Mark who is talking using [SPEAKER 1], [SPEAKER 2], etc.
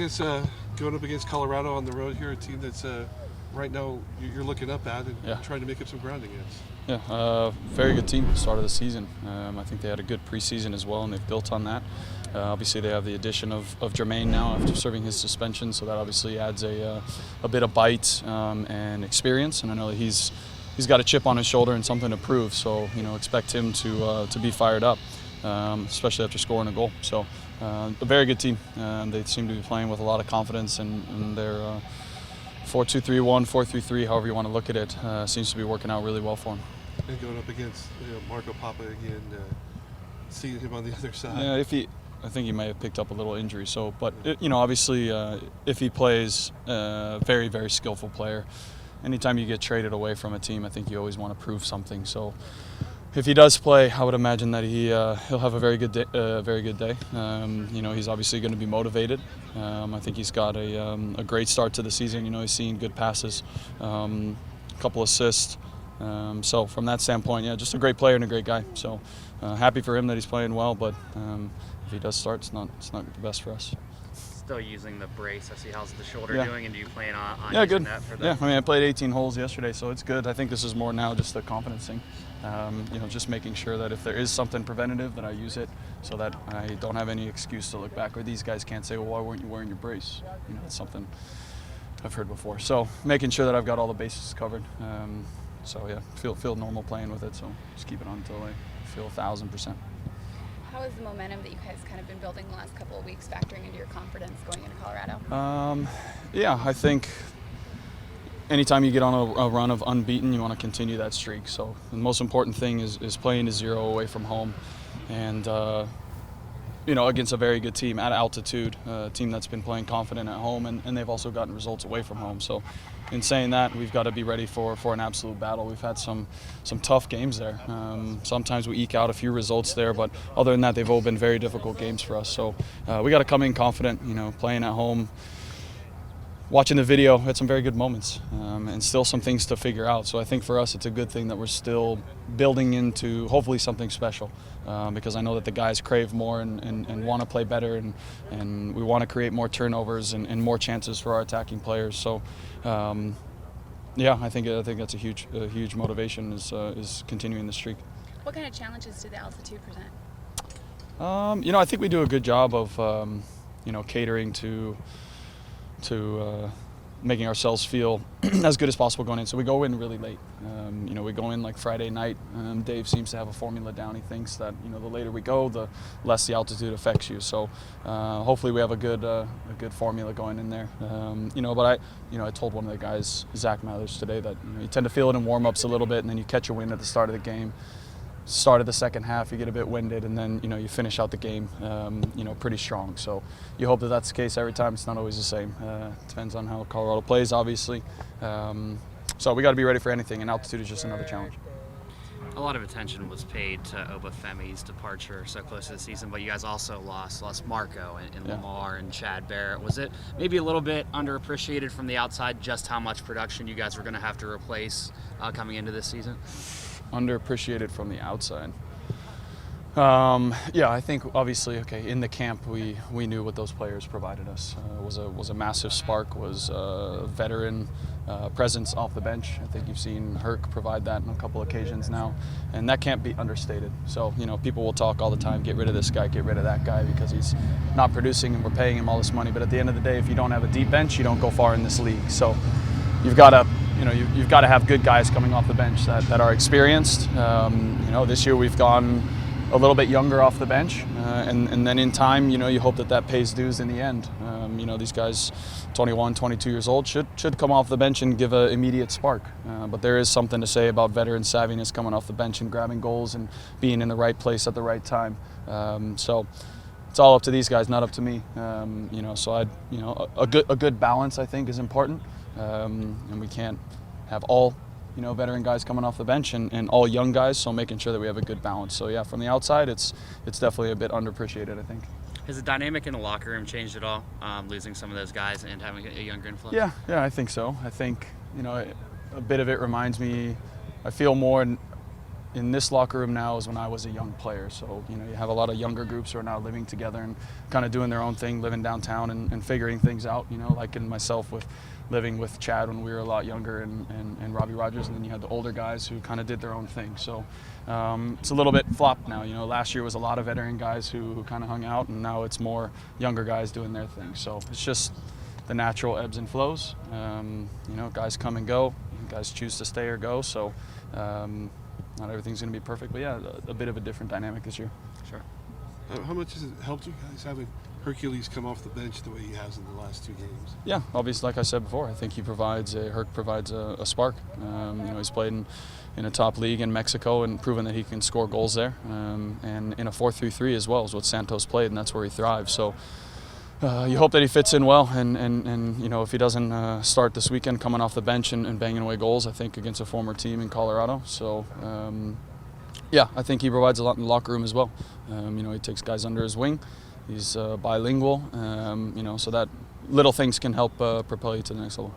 [SPEAKER 1] against going up against Colorado on the road here, a team that's right now you're looking up at and trying to make up some ground against?
[SPEAKER 2] Yeah, very good team at the start of the season. I think they had a good preseason as well, and they've built on that. Obviously, they have the addition of Jermaine now after serving his suspension, so that obviously adds a bit of bite and experience. And I know that he's got a chip on his shoulder and something to prove. So expect him to be fired up, especially after scoring a goal. So a very good team. They seem to be playing with a lot of confidence, and their 4-2-3-1, 4-3-3, however you want to look at it, seems to be working out really well for him.
[SPEAKER 1] And going up against Marco Papa again, seeing him on the other side.
[SPEAKER 2] Yeah, I think he may have picked up a little injury. So, but obviously, if he plays, very, very skillful player. Anytime you get traded away from a team, I think you always want to prove something. So, if he does play, I would imagine that he'll have a very good day. He's obviously going to be motivated. I think he's got a great start to the season. He's seeing good passes, a couple assists. So from that standpoint, just a great player and a great guy. So happy for him that he's playing well. But if he does start, it's not the best for us.
[SPEAKER 3] Still using the brace. I see. How's the shoulder doing, and do you plan on using
[SPEAKER 2] good.
[SPEAKER 3] that for the...
[SPEAKER 2] Yeah, I played 18 holes yesterday, so it's good. I think this is more now just the confidence thing. Just making sure that if there is something preventative, that I use it so that I don't have any excuse to look back, or these guys can't say, well, why weren't you wearing your brace? It's something I've heard before. So making sure that I've got all the bases covered. Feel normal playing with it, so just keep it on until I feel 1,000%.
[SPEAKER 4] How is the momentum that you guys kind of been building the last couple of weeks factoring into your confidence going into Colorado?
[SPEAKER 2] I think anytime you get on a run of unbeaten, you want to continue that streak. So the most important thing is playing to 0 away from home, and against a very good team at altitude, a team that's been playing confident at home, and they've also gotten results away from home. So in saying that, we've got to be ready for an absolute battle. We've had some tough games there. Sometimes we eke out a few results there, but other than that, they've all been very difficult games for us. So we got to come in confident, playing at home. Watching the video, had some very good moments, and still some things to figure out. So I think for us, it's a good thing that we're still building into hopefully something special, because I know that the guys crave more and want to play better, and we want to create more turnovers and more chances for our attacking players. So, I think that's a huge motivation is continuing the streak.
[SPEAKER 4] What kind of challenges did the altitude present?
[SPEAKER 2] I think we do a good job of catering to making ourselves feel as good as possible going in. So we go in really late. We go in like Friday night. Dave seems to have a formula down. He thinks that the later we go, the less the altitude affects you. So hopefully we have a good formula going in there. But I told one of the guys, Zach Mathers, today that you tend to feel it in warm-ups a little bit, and then you catch a wind at the start of the game. Start of the second half, you get a bit winded, and then you finish out the game pretty strong. So you hope that that's the case every time. It's not always the same. Depends on how Colorado plays, obviously. So we got to be ready for anything, and altitude is just another challenge.
[SPEAKER 3] A lot of attention was paid to Obafemi's departure so close to the season, but you guys also lost Marco and Lamar and Chad Barrett. Was it maybe a little bit underappreciated from the outside just how much production you guys were going to have to replace coming into this season?
[SPEAKER 2] Underappreciated from the outside. I think obviously, in the camp we knew what those players provided us. Was a massive spark, was a veteran presence off the bench. I think you've seen Herc provide that on a couple occasions now, and that can't be understated. So people will talk all the time, get rid of this guy, get rid of that guy, because he's not producing and we're paying him all this money. But at the end of the day, if you don't have a deep bench, you don't go far in this league. So you've got to you've got to have good guys coming off the bench that are experienced. This year we've gone a little bit younger off the bench, and then in time, you hope that pays dues in the end. These guys, 21, 22 years old, should come off the bench and give an immediate spark. But there is something to say about veteran savviness coming off the bench and grabbing goals and being in the right place at the right time. So it's all up to these guys, not up to me. So a good balance, I think, is important. And we can't have all veteran guys coming off the bench and all young guys, so making sure that we have a good balance. So from the outside, it's definitely a bit underappreciated, I think.
[SPEAKER 3] Has the dynamic in the locker room changed at all, losing some of those guys and having a younger influence?
[SPEAKER 2] Yeah, I think so. I think a bit of it reminds me, I feel more in this locker room now as when I was a young player. So, you know, you have a lot of younger groups who are now living together and kind of doing their own thing, living downtown and figuring things out, you know, like in myself with living with Chad when we were a lot younger and Robbie Rogers, and then you had the older guys who kind of did their own thing. So it's a little bit flopped now. You know, last year was a lot of veteran guys who kind of hung out, and now it's more younger guys doing their thing. So it's just the natural ebbs and flows. You know, guys come and go, guys choose to stay or go. So not everything's going to be perfect, but yeah, a bit of a different dynamic this year.
[SPEAKER 3] Sure.
[SPEAKER 1] How much has it helped you guys having Hercules come off the bench the way he has in the last 2 games?
[SPEAKER 2] Yeah, obviously, like I said before, I think Herc provides a spark. You know, he's played in a top league in Mexico and proven that he can score goals there. And in a 4-3-3 as well is what Santos played, and that's where he thrives. So you hope that he fits in well, and you know, if he doesn't start this weekend coming off the bench and banging away goals, I think against a former team in Colorado. So yeah, I think he provides a lot in the locker room as well. You know, he takes guys under his wing. He's bilingual, you know, so that little things can help propel you to the next level.